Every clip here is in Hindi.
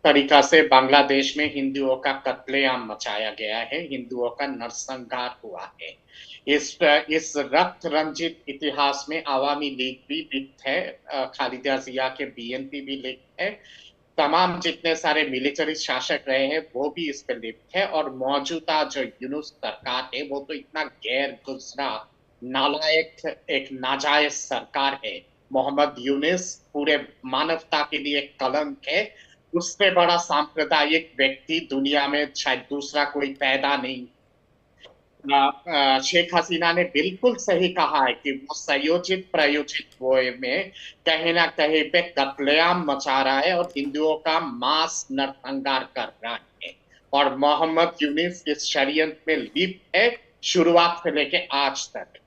तरीका से बांग्लादेश में हिंदुओं का कत्लेआम मचाया गया है, हिंदुओं का नरसंहार हुआ है। इस रक्त रंजित इतिहास में अवामी लीग भी लिप्त है, खालिदा जिया के बीएनपी भी लिप्त है, तमाम जितने सारे मिलिट्री शासक रहे हैं वो भी इस पे लिप्त है, और मौजूदा जो यूनुस सरकार है वो तो इतना गैर गुजरा नालायक एक नाजायज सरकार है। मोहम्मद यूनुस पूरे मानवता के लिए कलंक है। उससे बड़ा सांप्रदायिक व्यक्ति दुनिया में शायद दूसरा कोई पैदा नहीं। शेख हसीना ने बिल्कुल सही कहा है कि वो संयोजित प्रायोजित वो में कहीं ना कहीं पे कत्लेआम मचा रहा है और हिंदुओं का मास नरसंहार कर रहा है। और मोहम्मद यूनिस इस षड्यंत्र में लिप्त है, शुरुआत से लेके आज तक।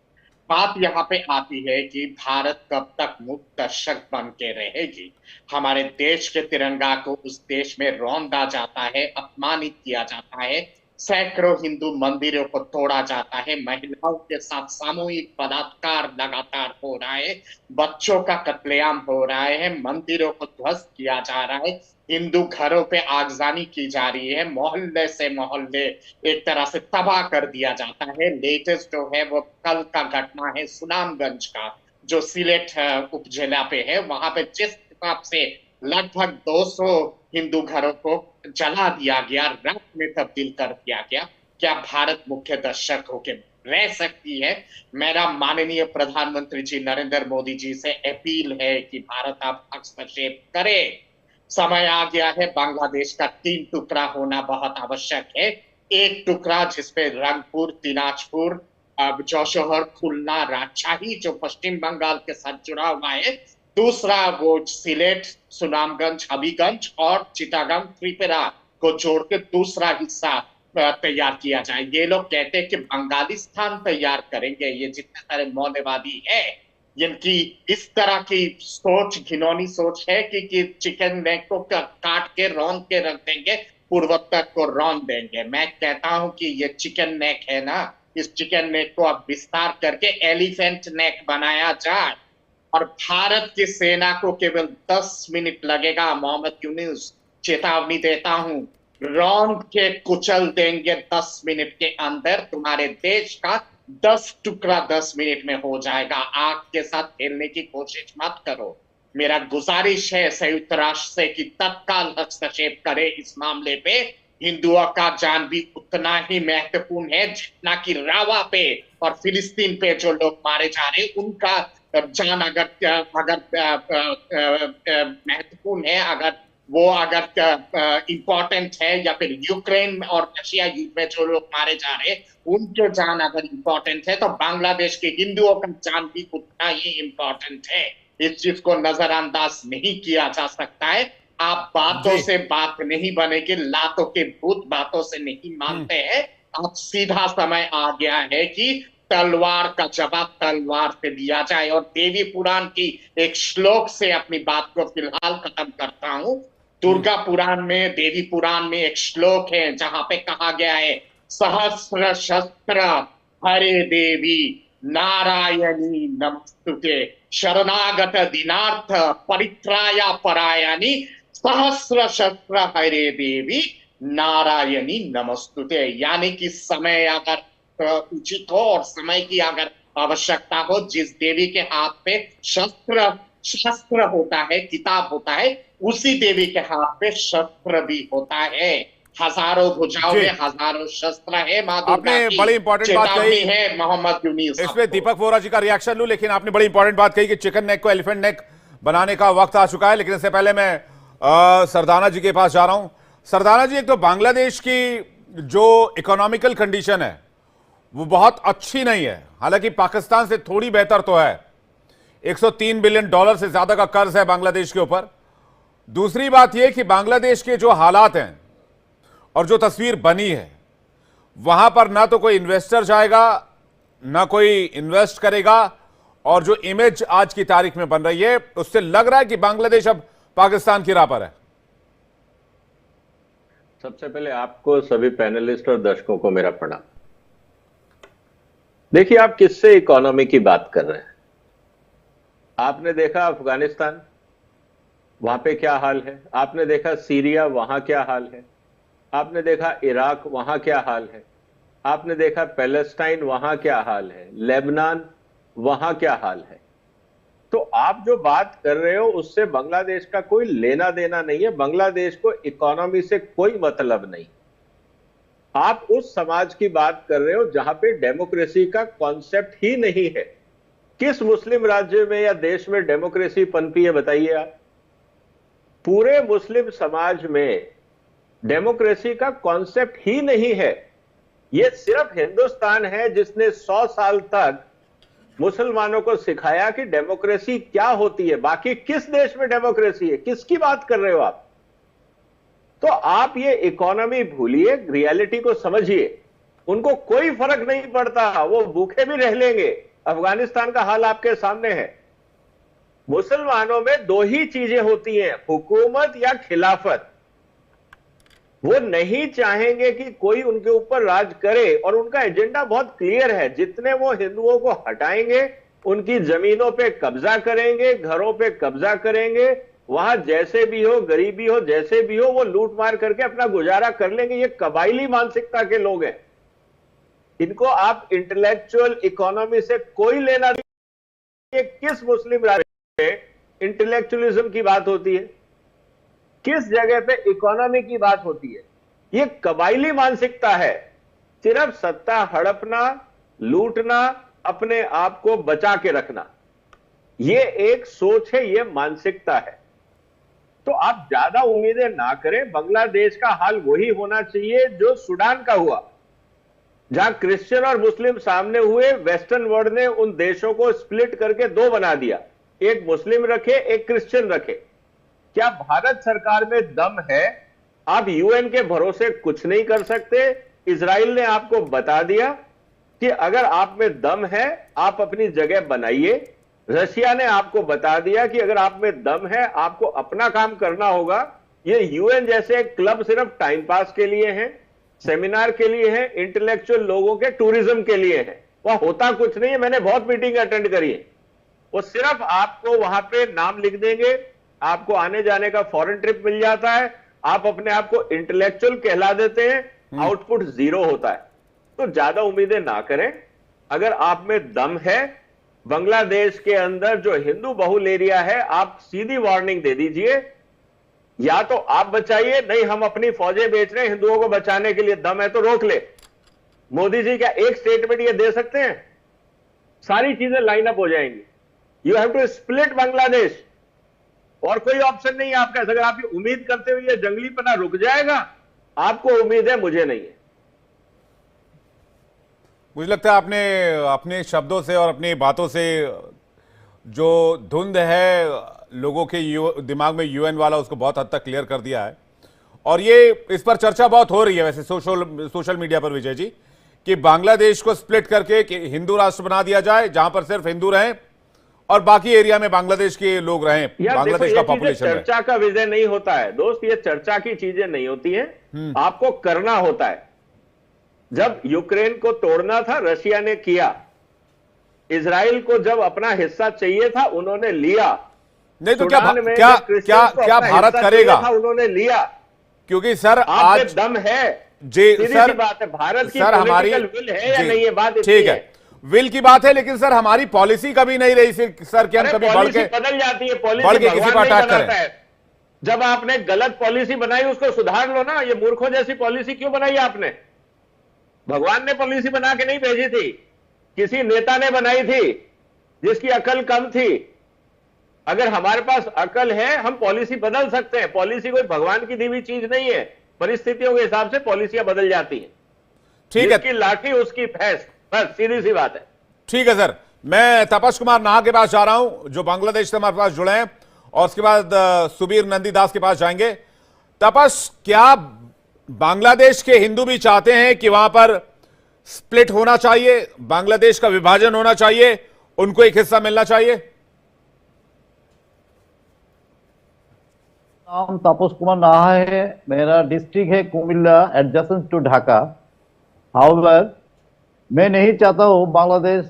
बात यहाँ पे आती है कि भारत कब तक मूक दर्शक बन के रहेगी। हमारे देश के तिरंगा को उस देश में रौंदा जाता है, अपमानित किया जाता है, सैकड़ों हिंदू मंदिरों को तोड़ा जाता है, महिलाओं के साथ सामूहिक बलात्कार लगातार हो रहा है, बच्चों का कत्लेआम हो रहा है, मंदिरों को ध्वस्त किया जा रहा है, हिंदू घरों पे आगजनी की जा रही है, मोहल्ले से मोहल्ले एक तरह से तबाह कर दिया जाता है। लेटेस्ट जो है वो कल का घटना है सुनामगंज का, जो सिलेट उपजिला पे है। वहां पे जिस हिसाब से लगभग 200 हिंदू घरों को जला दिया गया, राख में तब्दील कर दिया गया, क्या भारत मुख्य दर्शक होके रह सकती है? मेरा माननीय प्रधानमंत्री जी नरेंद्र मोदी जी से अपील है कि भारत आप हस्तक्षेप करे। समय आ गया है, बांग्लादेश का 3 टुकड़ा होना बहुत आवश्यक है। एक टुकड़ा जिसपे रंगपुर, दिनाजपुर, अब जौशहर, खुलना, राजशाही जो पश्चिम बंगाल के साथ जुड़ा हुआ है। दूसरा वो सिलेट, सुनामगंज, हबीगंज और चिटागंग, त्रिपुरा को जोड़ के दूसरा हिस्सा तैयार किया जाए। ये लोग कहते हैं कि बंगालिस्तान तैयार करेंगे। ये जितने सारे मौलवादी है, जिनकी इस तरह की सोच, घिनौनी सोच है कि चिकन नेक को काट के रौंद के रख देंगे, पूर्वोत्तर को रौंद देंगे। मैं कहता हूं कि ये चिकन नेक है ना, इस चिकन नेक को अब विस्तार करके एलिफेंट नेक बनाया जाए, और भारत की सेना को केवल 10 मिनट लगेगा। मोहम्मद यूनुस, चेतावनी देता हूं, रौंद के कुचल देंगे 10 मिनट के अंदर। तुम्हारे देश का 10 टुकड़ा 10 मिनट में हो जाएगा। आग के साथ खेलने की कोशिश मत करो। मेरा गुजारिश है संयुक्त राष्ट्र से कि तत्काल हस्तक्षेप करे इस मामले पे। हिंदुओं का जान भी उतना ही महत्वपूर्ण है जितना कि रावा पे और फिलिस्तीन पे जो लोग मारे जा रहे हैं उनका जान अगर अगर महत्वपूर्ण है, अगर इम्पोर्टेंट है, या फिर यूक्रेन और रशिया युद्ध में जो लोग मारे जा रहे हैं उनके जान अगर इम्पोर्टेंट है, तो बांग्लादेश के हिंदुओं का जान भी उतना ही इम्पोर्टेंट है। इस चीज को नजरअंदाज नहीं किया जा सकता है। आप बातों जी। से बात नहीं बनेगी, लातों के भूत बातों से नहीं हम्म। मानते हैं। अब सीधा समय आ गया है कि तलवार का जवाब तलवार से दिया जाए। और देवी पुराण की एक श्लोक से अपनी बात को फिलहाल खत्म करता हूं। हम्म। दुर्गा पुराण में, देवी पुराण में एक श्लोक है जहां पे कहा गया है, सहस्र शस्त्र हरे देवी नारायणी नमस्तुते, शरणागत दीनार्थ परित्राया परायणी, सहस्र शस्त्र हरे देवी नारायणी नमस्तुते। यानी कि समय अगर उचित हो और समय की अगर आवश्यकता हो, जिस देवी के हाथ पे शस्त्र शस्त्र होता है, किताब होता है, उसी देवी के हाथ पे शस्त्र भी होता है। हजारों भुजाओं जी। में हजारों शस्त्र है माँ दुर्गा आपने की। बड़ी इंपॉर्टेंट बात चेतावनी कही। है मोहम्मद यूनुस इसमें आपको। दीपक वोरा जी का रिएक्शन लूं, लेकिन आपने बड़ी इंपॉर्टेंट बात कही कि चिकन नेक को एलिफेंट नेक बनाने का वक्त आ चुका है। लेकिन इससे पहले मैं सरदाना जी के पास जा रहा हूं। सरदाना जी, एक तो बांग्लादेश की जो इकोनॉमिकल कंडीशन है वो बहुत अच्छी नहीं है, हालांकि पाकिस्तान से थोड़ी बेहतर तो है। 103 बिलियन डॉलर से ज्यादा का कर्ज है बांग्लादेश के ऊपर। दूसरी बात यह कि बांग्लादेश के जो हालात हैं और जो तस्वीर बनी है, वहां पर ना तो कोई इन्वेस्टर जाएगा, ना कोई इन्वेस्ट करेगा, और जो इमेज आज की तारीख में बन रही है उससे लग रहा है कि बांग्लादेश अब पाकिस्तान की राह पर है। सबसे पहले आपको, सभी पैनलिस्ट और दर्शकों को मेरा प्रणाम। देखिए, आप किससे इकोनॉमी की बात कर रहे हैं? आपने देखा अफगानिस्तान, वहां पे क्या हाल है, आपने देखा सीरिया वहां क्या हाल है, आपने देखा इराक वहां क्या हाल है, आपने देखा पैलेस्टाइन वहां क्या हाल है, लेबनान वहां क्या हाल है। तो आप जो बात कर रहे हो उससे बांग्लादेश का कोई लेना देना नहीं है, बांग्लादेश को इकोनॉमी से कोई मतलब नहीं। आप उस समाज की बात कर रहे हो जहां पे डेमोक्रेसी का कॉन्सेप्ट ही नहीं है। किस मुस्लिम राज्य में या देश में डेमोक्रेसी पनपी है बताइए आप? पूरे मुस्लिम समाज में डेमोक्रेसी का कॉन्सेप्ट ही नहीं है। यह सिर्फ हिंदुस्तान है जिसने 100 साल तक मुसलमानों को सिखाया कि डेमोक्रेसी क्या होती है। बाकी किस देश में डेमोक्रेसी है? किसकी बात कर रहे हो आप? तो आप ये इकोनॉमी भूलिए, रियलिटी को समझिए। उनको कोई फर्क नहीं पड़ता, वो भूखे भी रह लेंगे। अफगानिस्तान का हाल आपके सामने है। मुसलमानों में दो ही चीजें होती हैं, हुकूमत या खिलाफत। वो नहीं चाहेंगे कि कोई उनके ऊपर राज करे, और उनका एजेंडा बहुत क्लियर है। जितने वो हिंदुओं को हटाएंगे, उनकी जमीनों पे कब्जा करेंगे, घरों पे कब्जा करेंगे, वहां जैसे भी हो, गरीबी हो, जैसे भी हो, वो लूट मार करके अपना गुजारा कर लेंगे। ये कबायली मानसिकता के लोग हैं। इनको आप इंटेलेक्चुअल इकोनॉमी से कोई लेना नहीं। किस मुस्लिम राज्य में इंटेलेक्चुअलिज्म की बात होती है? किस जगह पे इकोनॉमी की बात होती है? ये कबायली मानसिकता है। सिर्फ सत्ता हड़पना, लूटना, अपने आप को बचा के रखना, ये एक सोच है, ये मानसिकता है। तो आप ज्यादा उम्मीदें ना करें। बांग्लादेश का हाल वही होना चाहिए जो सूडान का हुआ, जहां क्रिश्चियन और मुस्लिम सामने हुए। वेस्टर्न वर्ल्ड ने उन देशों को स्प्लिट करके दो बना दिया, एक मुस्लिम रखे, एक क्रिश्चियन रखे। क्या भारत सरकार में दम है? आप यूएन के भरोसे कुछ नहीं कर सकते। इजराइल ने आपको बता दिया कि अगर आप में दम है, आप अपनी जगह बनाइए। रशिया ने आपको बता दिया कि अगर आप में दम है, आपको अपना काम करना होगा। ये यूएन जैसे क्लब सिर्फ टाइम पास के लिए हैं, सेमिनार के लिए है, इंटेलेक्चुअल लोगों के टूरिज्म के लिए है। वह होता कुछ नहीं है। मैंने बहुत मीटिंग अटेंड करी है। वो सिर्फ आपको वहां पे नाम लिख देंगे, आपको आने जाने का फॉरेन ट्रिप मिल जाता है, आप अपने आप को इंटेलेक्चुअल कहला देते हैं, आउटपुट जीरो होता है। तो ज्यादा उम्मीदें ना करें। अगर आप में दम है, बांग्लादेश के अंदर जो हिंदू बहुल एरिया है, आप सीधी वार्निंग दे दीजिए, या तो आप बचाइए, नहीं हम अपनी फौजें बेच रहे हैं हिंदुओं को बचाने के लिए, दम है तो रोक ले। मोदी जी क्या एक स्टेटमेंट ये दे सकते हैं? सारी चीजें लाइन अप हो जाएंगी। You have to split Bangladesh, और कोई ऑप्शन नहीं है आपका। अगर आप ये उम्मीद करते हुए ये जंगलीपना रुक जाएगा, आपको उम्मीद है, मुझे नहीं है। मुझे लगता है आपने अपने शब्दों से और अपनी बातों से जो धुंध है लोगों के दिमाग में यूएन वाला, उसको बहुत हद तक क्लियर कर दिया है। और ये इस पर चर्चा बहुत हो रही है वैसे सोशल मीडिया पर, विजय जी, कि बांग्लादेश को स्प्लिट करके कि हिंदू राष्ट्र बना दिया जाए, जहां पर सिर्फ हिंदू रहें और बाकी एरिया में बांग्लादेश के लोग रहें, बांग्लादेश का पॉपुलेशन रहे। चर्चा का विषय नहीं होता है दोस्त, ये चर्चा की चीजें नहीं होती हैं। आपको करना होता है। जब यूक्रेन को तोड़ना था, रशिया ने किया। इजराइल को जब अपना हिस्सा चाहिए था, उन्होंने लिया। नहीं तो क्या भारत करेगा? उन्होंने लिया। क्योंकि सर आज दम है जी सर, बात है। भारत की सर हमारी विल है या नहीं, ये बात ठीक है, विल की बात है, लेकिन सर हमारी पॉलिसी कभी नहीं रही सर कि हम कभी बढ़ के बदल जाती है। बढ़ के किसी पर अटैक करें। जब आपने गलत पॉलिसी बनाई, उसको सुधार लो ना। ये मूर्खों जैसी पॉलिसी क्यों बनाई आपने? भगवान ने पॉलिसी बना के नहीं भेजी थी, किसी नेता ने बनाई थी जिसकी अकल कम थी। अगर हमारे पास अकल है, हम पॉलिसी बदल सकते हैं। पॉलिसी कोई भगवान की दी हुई चीज नहीं है। परिस्थितियों के हिसाब से पॉलिसियां बदल जाती हैं। ठीक है, जिसकी लाठी उसकी भैंस, बस सीधी सी बात है। ठीक है सर, मैं तपस कुमार नाहा के पास जा रहा हूं, जो बांग्लादेश से हमारे पास जुड़े हैं, और उसके बाद सुबीर नंदीदास के पास जाएंगे। तपस, क्या बांग्लादेश के हिंदू भी चाहते हैं कि वहां पर स्प्लिट होना चाहिए, बांग्लादेश का विभाजन होना चाहिए, उनको एक हिस्सा मिलना चाहिए? नाम तापस कुमार नाहा है, मेरा डिस्ट्रिक्ट है Cumilla, adjacent to Dhaka. However, मैं नहीं चाहता हूँ बांग्लादेश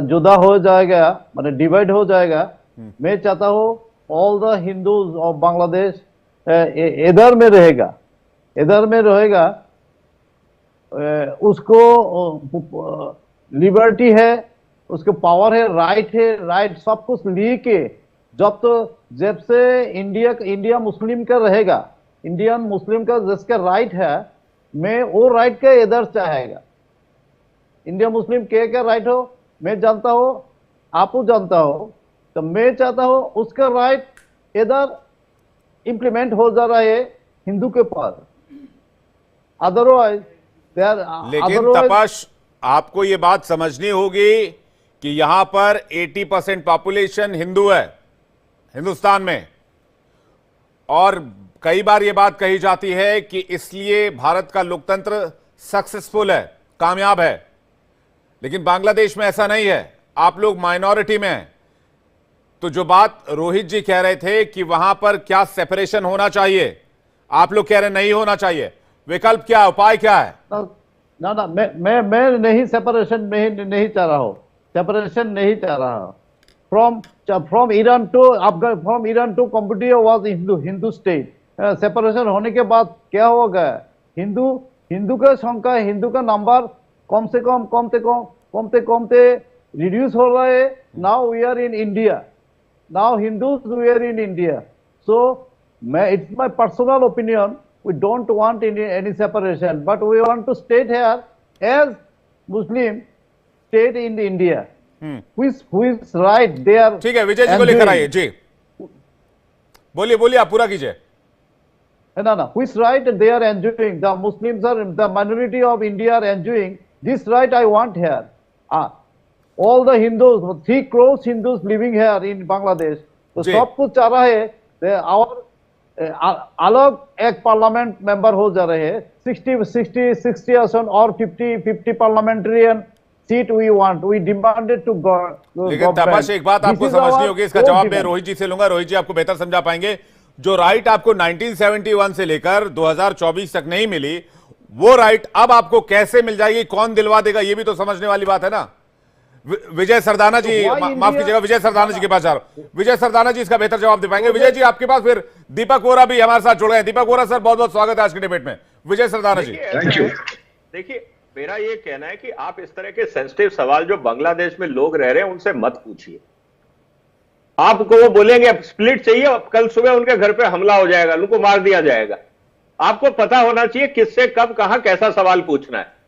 जुदा हो जाएगा, माने डिवाइड हो जाएगा। मैं चाहता हूँ all the Hindus of Bangladesh इधर में रहेगा, उसको लिबर्टी है, उसको पावर है, राइट सब कुछ लेके जब से इंडिया मुस्लिम का रहेगा, इंडियन मुस्लिम का जिसका राइट है, मैं वो राइट का इधर चाहेगा। इंडिया मुस्लिम क्या राइट हो मैं जानता हूँ, आप जानता हो, तो मैं चाहता हूँ उसका राइट इधर इंप्लीमेंट हो जा रहा है हिंदू के पास। अदरवाइज लेकिन तपस, आपको ये बात समझनी होगी कि यहां पर 80% पॉपुलेशन हिंदू है हिंदुस्तान में, और कई बार ये बात कही जाती है कि इसलिए भारत का लोकतंत्र सक्सेसफुल है, कामयाब है। लेकिन बांग्लादेश में ऐसा नहीं है, आप लोग माइनॉरिटी में हैं। तो जो बात रोहित जी कह रहे थे कि वहां पर क्या सेपरेशन होना चाहिए, आप लोग कह रहे नहीं होना चाहिए, विकल्प क्या, उपाय क्या है? ना मैं नहीं सेपरेशन नहीं चाह रहा हूँ, सेपरेशन नहीं चाह रहा हूँ। From Iran to Cambodia was Hindu state. Separation होने के बाद क्या होगा, हिंदू का संख्या, हिंदू का नंबर कम से कमते रिड्यूस हो रहा है। Now we are in India, now Hindus we are in India. So it's my personal opinion, we don't want any separation, but we want to stay here as Muslim state in India. Who is right there? ठीक है, विजय जी को लेकर आइए जी, बोलिए आप पूरा कीजिए। No, who is right they are enjoying, the Muslims are, the minority of India are enjoying this right I want here. All the Hindus, 3 crores Hindus living here in Bangladesh, तो सब कुछ चाह रहा है और अलग एक पार्लियामेंट मेंबर हो जा रहे हैं, 60 और 50 parliamentarian seat we want, we demanded to go. लेकिन तपस, एक बात आपको समझनी होगी, इसका जवाब मैं रोहित जी से लूंगा, रोहित जी आपको बेहतर समझा पाएंगे। जो राइट आपको 1971 से लेकर 2024 तक नहीं मिली, वो राइट अब आपको कैसे मिल जाएगी, कौन दिलवा देगा, ये भी तो समझने वाली बात है ना। विजय सरदाना जी, माफ कीजिएगा, विजय सरदाना जी के पास जा रहा हूं। विजय सरदाना जी इसका बेहतर जवाब दे पाएंगे। विजय जी आपके पास, फिर दीपक वोरा भी हमारे साथ जुड़ गए। दीपक वोरा सर, बहुत बहुत स्वागत है आज के डिबेट में। विजय सरदाना जी, थैंक यू। देखिए, मेरा ये कहना है कि आप इस तरह के सेंसिटिव सवाल जो बांग्लादेश में लोग रह रहे हैं उनसे मत पूछिए। आपको वो बोलेंगे स्प्लिट चाहिए, कल सुबह उनके घर पे हमला हो जाएगा, उनको मार दिया जाएगा। आपको पता होना चाहिए किससे कब कहां कैसा सवाल पूछना है।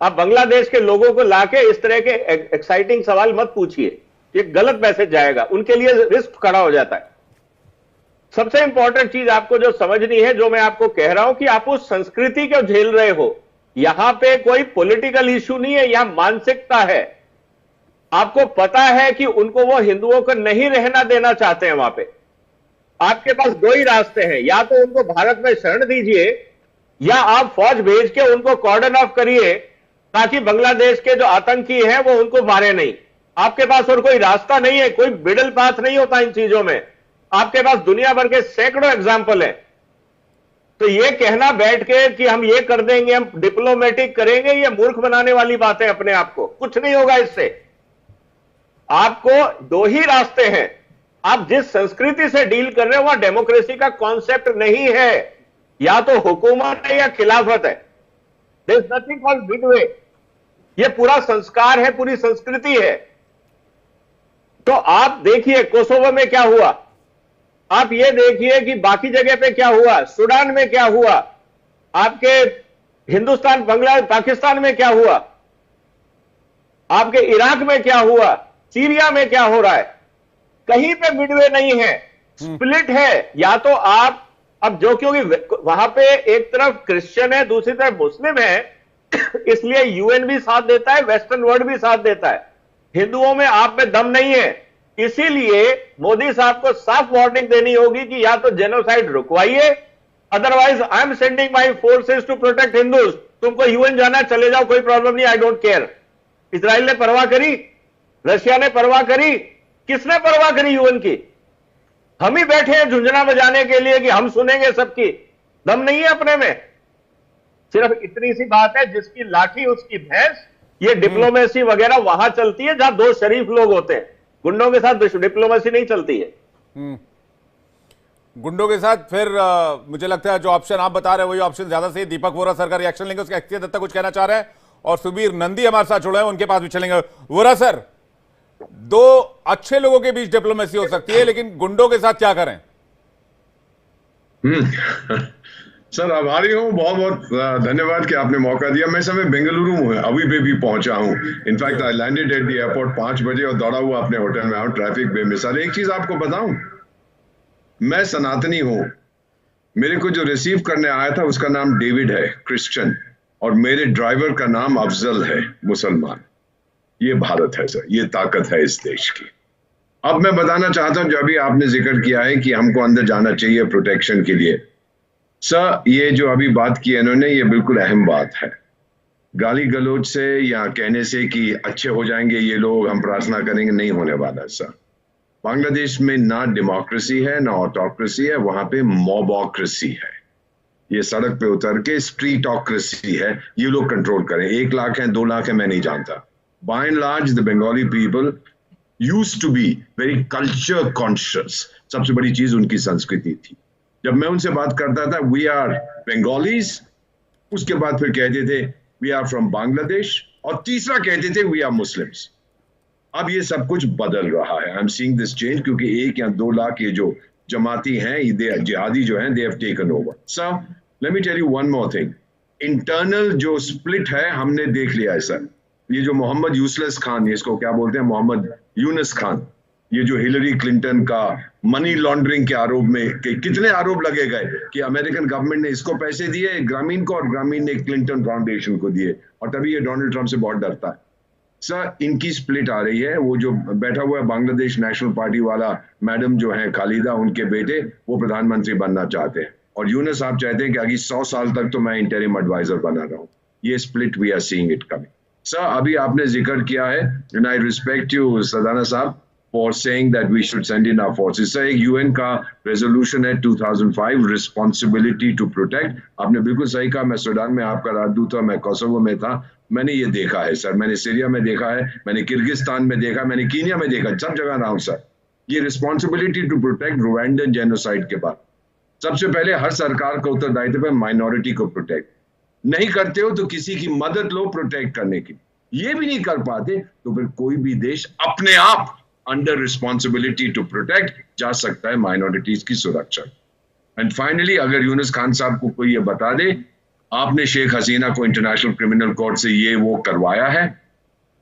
आप बांग्लादेश के लोगों को लाके इस तरह के एक्साइटिंग सवाल मत पूछिए, ये गलत मैसेज जाएगा, उनके लिए रिस्क खड़ा हो जाता है। सबसे इंपॉर्टेंट चीज आपको जो समझनी है, जो मैं आपको कह रहा हूं कि आप उस संस्कृति को झेल रहे हो, यहां पे कोई पॉलिटिकल इश्यू नहीं है, यहां मानसिकता है। आपको पता है कि उनको वो हिंदुओं को नहीं रहना देना चाहते हैं वहां पे। आपके पास 2 ही रास्ते हैं, या तो उनको भारत में शरण दीजिए या आप फौज भेज के उनको कॉर्डन ऑफ करिए ताकि बांग्लादेश के जो आतंकी हैं वो उनको मारे नहीं। आपके पास और कोई रास्ता नहीं है, कोई मिडिल पाथ नहीं होता इन चीजों में। आपके पास दुनिया भर के सैकड़ों एग्जाम्पल है। तो ये कहना बैठ के कि हम ये कर देंगे, हम डिप्लोमेटिक करेंगे, ये मूर्ख बनाने वाली बात है अपने आप को। कुछ नहीं होगा इससे। आपको 2 ही रास्ते हैं। आप जिस संस्कृति से डील कर रहे हो वहां डेमोक्रेसी का कॉन्सेप्ट नहीं है, या तो हुकूमत है या खिलाफत है। There is nothing called midway. ये पूरा संस्कार है, पूरी संस्कृति है। तो आप देखिए कोसोवो में क्या हुआ, आप ये देखिए कि बाकी जगह पे क्या हुआ, सूडान में क्या हुआ, आपके हिंदुस्तान, बांग्लादेश, पाकिस्तान में क्या हुआ, आपके इराक में क्या हुआ, सीरिया में क्या हो रहा है। कहीं पे मिडवे नहीं है, स्प्लिट है। या तो आप, अब जो क्योंकि वहां पे एक तरफ क्रिश्चियन है, दूसरी तरफ मुस्लिम है, इसलिए यूएन भी साथ देता है, वेस्टर्न वर्ल्ड भी साथ देता है। हिंदुओं में आप में दम नहीं है। इसीलिए मोदी साहब को साफ वार्निंग देनी होगी कि या तो जेनोसाइड रुकवाइए, otherwise I am sending my forces to protect Hindus. तुमको यूएन जाना चले जाओ, कोई प्रॉब्लम नहीं, आई डोंट केयर। इजराइल ने परवाह करी, रशिया ने परवाह करी, किसने परवाह करी यूएन की? हम ही बैठे हैं झुंझुना बजाने के लिए कि हम सुनेंगे सबकी। दम नहीं है अपने में। सिर्फ इतनी सी बात है, जिसकी लाठी उसकी भैंस। ये डिप्लोमेसी वगैरह वहां चलती है जहां 2 शरीफ लोग होते हैं। गुंडों के साथ डिप्लोमेसी नहीं चलती है। गुंडों के साथ फिर मुझे लगता है जो ऑप्शन आप बता रहे हैं वही ऑप्शन ज्यादा सही है। दीपक वोरा सर का रिएक्शन लेंगे, उसके अक्षय दत्ता कुछ कहना चाह रहे हैं और सुबीर नंदी हमारे साथ जुड़े हैं, उनके पास भी चलेंगे। वोरा सर, दो अच्छे लोगों के बीच डिप्लोमेसी हो सकती है, लेकिन गुंडों के साथ क्या करें? सर आभारी हूँ, बहुत बहुत धन्यवाद कि आपने मौका दिया। मैं समय बेंगलुरु में अभी भी पहुंचा हूँ। In fact I landed at the airport 5 बजे और दौड़ा हुआ अपने होटल में आऊँ। ट्रैफिक बेमिसाल। एक चीज आपको बताऊं, मैं सनातनी हूँ। मेरे को जो रिसीव करने आया था उसका नाम डेविड है, क्रिश्चियन, और मेरे ड्राइवर का नाम अफजल है, मुसलमान। ये भारत है सर, ये ताकत है इस देश की। अब मैं बताना चाहता हूं, जो अभी आपने जिक्र किया है कि हमको अंदर जाना चाहिए प्रोटेक्शन के लिए, सर ये जो अभी बात की है इन्होंने, ये बिल्कुल अहम बात है। गाली गलौज से या कहने से कि अच्छे हो जाएंगे ये लोग, हम प्रार्थना करेंगे, नहीं होने वाला सर। बांग्लादेश में ना डेमोक्रेसी है ना ऑटोक्रेसी है, वहां पे मॉबोक्रेसी है। ये सड़क पे उतर के स्ट्रीटोक्रेसी है, ये लोग कंट्रोल करें। 1 लाख है, 2 लाख है, मैं नहीं जानता। By and large the Bengali people used to be very culture conscious. सबसे बड़ी चीज उनकी संस्कृति थी। जब मैं उनसे बात करता था, वी आर बंगालीज, उसके बाद फिर कहते थे वी आर फ्रॉम बांग्लादेश, और तीसरा कहते थे वी आर मुस्लिम्स। अब ये सब कुछ बदल रहा है। I am seeing this change, क्योंकि 1 या 2 लाख ये जो जमाती हैं, जिहादी जो हैं, they have taken over. Sir let me tell you one more thing, internal जो स्प्लिट है हमने देख लिया है सर। ये जो मोहम्मद यूसलेस खान, इसको क्या बोलते हैं, मोहम्मद यूनुस खान, ये जो हिलरी क्लिंटन का मनी लॉन्ड्रिंग के आरोप में कितने आरोप लगे गए कि अमेरिकन गवर्नमेंट ने इसको पैसे दिए ग्रामीण को, और ग्रामीण ने क्लिंटन फाउंडेशन को दिए, और तभी ये डोनाल्ड ट्रंप से बहुत डरता है। सर इनकी स्प्लिट आ रही है। वो जो बैठा हुआ है बांग्लादेश नेशनल पार्टी वाला मैडम जो है खालिदा, उनके बेटे, वो प्रधानमंत्री बनना चाहते हैं, और यूनुस साहब चाहते हैं कि अभी 100 साल तक तो मैं इंटरिम एडवाइजर बना रहा हूँ। ये split we are seeing it coming. Sir अभी आपने जिक्र किया है, and I respect you Sardana sahab for saying that we should send in our forces. Sir एक यूएन का रेजोल्यूशन है 2005, रिस्पॉन्सिबिलिटी टू प्रोटेक्ट। आपने बिल्कुल सही कहा, मैं सूडान में आपका राजदूत था, मैं कोसोवो में था, मैंने ये देखा है सर। मैंने सीरिया में देखा है, मैंने किर्गिस्तान में देखा, मैंने कीनिया में देखा, सब जगह रहा हूं सर। ये रिस्पॉन्सिबिलिटी टू प्रोटेक्ट रुवांडन जेनोसाइड के बाद सबसे पहले हर सरकार का उत्तरदायित्व है माइनॉरिटी को प्रोटेक्ट। नहीं करते हो तो किसी की मदद लो प्रोटेक्ट करने की, ये भी नहीं कर पाते तो फिर कोई भी देश अपने आप अंडर रिस्पॉन्सिबिलिटी टू प्रोटेक्ट जा सकता है माइनॉरिटीज की सुरक्षा। एंड फाइनली अगर यूनुस खान साहब को कोई ये बता दे आपने शेख हसीना को इंटरनेशनल क्रिमिनल कोर्ट से ये वो करवाया है,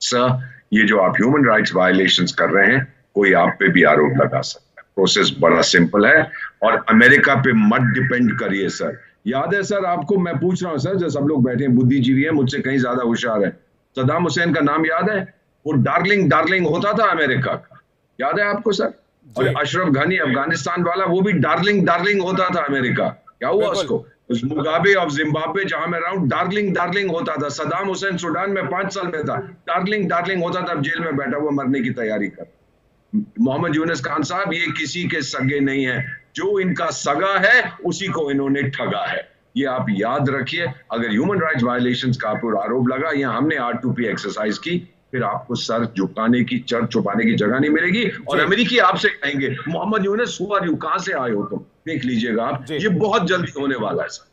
सर ये जो आप ह्यूमन राइट्स वायलेशंस कर रहे हैं, कोई आप पे भी आरोप लगा सकता है। प्रोसेस बड़ा सिंपल है, और अमेरिका पे मत डिपेंड करिए सर। याद है सर आपको, मैं पूछ रहा हूं सर, जो सब लोग बैठे हैं बुद्धिजीवी हैं, मुझसे कहीं ज्यादा होशियार है, सद्दाम हुसैन का नाम याद है? वो डार्लिंग होता था अमेरिका का, याद है आपको सर? और अशरफ घनी अफगानिस्तान वाला, वो भी डार्लिंग होता था अमेरिका। क्या हुआ उसको? उस मुगाबे ऑफ जिम्बाब्वे जहां मैं रहा हूं, डार्लिंग होता था। सद्दाम हुसैन सूडान में 5 साल में था, डार्लिंग होता था, जेल में बैठा हुआ मरने की तैयारी कर। मोहम्मद यूनुस खान साहब ये किसी के सगे नहीं है, जो इनका सगा है उसी को इन्होंने ठगा है, ये आप याद रखिए। अगर ह्यूमन राइट्स वायलेशंस का आरोप लगा या हमने R2P एक्सरसाइज की, फिर आपको सर झुकाने की, चर छुपाने की जगह नहीं मिलेगी। और अमेरिकी आपसे कहेंगे Mohammad Yunus who are you, कहां से आए हो तुम, देख लीजिएगा आप, ये बहुत जल्दी होने वाला है सर।